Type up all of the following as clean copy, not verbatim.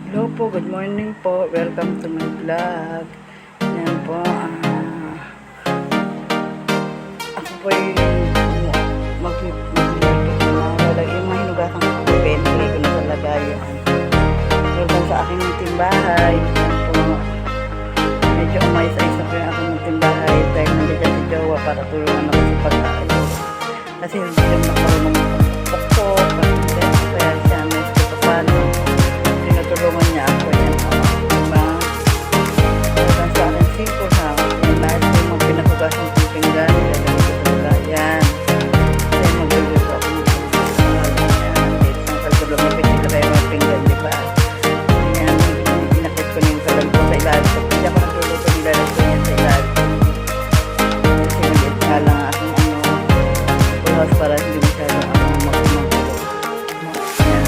Hello po, good morning po. Welcome to my vlog. Yan po, ako po yung mag-vlog na wala yung mga hinugasang kape. Nilagay ko na sa lagayan. Welcome sa aking timbahay. Yan po, medyo umayos-ayos na po yung aking timbahay dahil nandiyan si Jowa para tulungan ako sa pag-aayos. Kasi hindi lang nakarunong pokpok. Kaya siya may paano tinutulungan niya ako. Yan, diba? Welcome sa aking simple ha. Yan, lahat yung mga pinakugasang pinggan. Yan. Kasi magluluto ako ng pinggan. Yan. Ang kalkulong yung pinila kayo mga pinggan, diba? Yan. Pinakit ko na yung kalampo sa ilalim. Hindi ako nagluluto, nilalagay ko yan sa ilalim. Kasi maliit nga lang aking bukas para hindi masyado magkumagulo. Yan.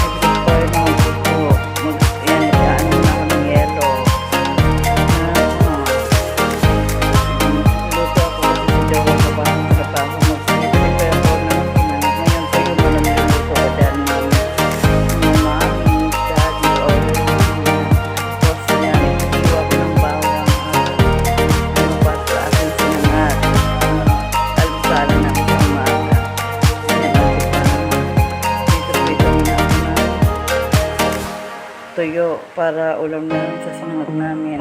Nag-require naman po. Yan, nag-ano na ako ng yelo. Luto ako kasi si Jowa sa bahay sa trabaho. Mag-prepare ako ng sinanap. Ngayon po yung mga niluto ko dyan namin. Mga mami, daddy, or boss niya. Nagsiwa ko ng bawang pa sa aking sinangat. Almusala na ako sa umaga. Dito na ako na tuyo para ulam na sa sinangat namin.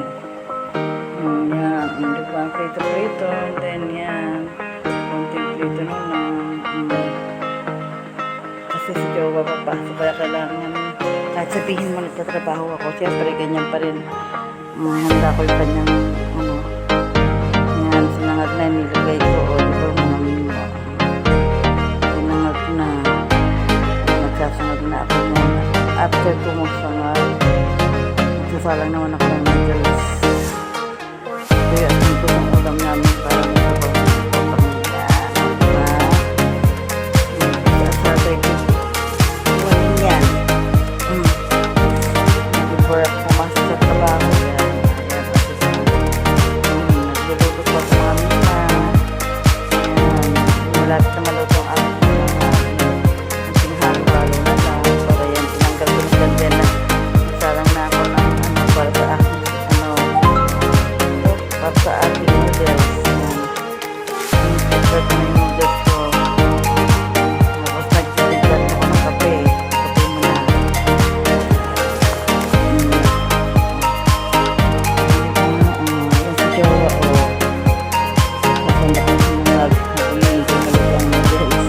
Yan, diba? Prito-prito. And then yan. Konting prito naman. Kasi si Jowa papasok. Kaya kailangan kahit sabihin mo nagtatrabaho ako. Siyempre, ganyan pa rin. Handa ko yung kanyang yan, sinangag na nilagay ko. O, diba mga sinangag na. Nagsasangag na ako na. After tumusangag, nagsasalang naman ako ng noodles. Kaya ito ang ulam namin para magkapag pamilya. Diba? Sa atin, iwanin yan. Before ako pumasok sa trabaho, yan. Nagluluto ko sa mga mina. Yan. Malapit na maluto ang aking pinahalo-halo na lang. Para yan, tinanggal ko ng ganyan na salang na ako ng para sa aking para sa aking noodles. Prepare ko ng noodles ko. Tapos nagdalitan ako ng kape. Kape mo na. Yung si Jowa o kasanda ko sinangag. Nag-iingin ko maluto ang noodles.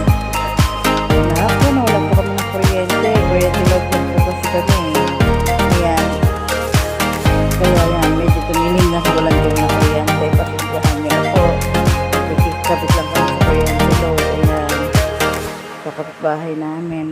Nahapon, wala po kami ng kuryente. Kuryente log lang po kasi kami. Ayan. Kaya yan, medyo tumingin na sa walang yung na kuryente. Pasensyahan niyo po. Kapit lang kami sa kuryente log. Ayan. Sa kapitbahay namin.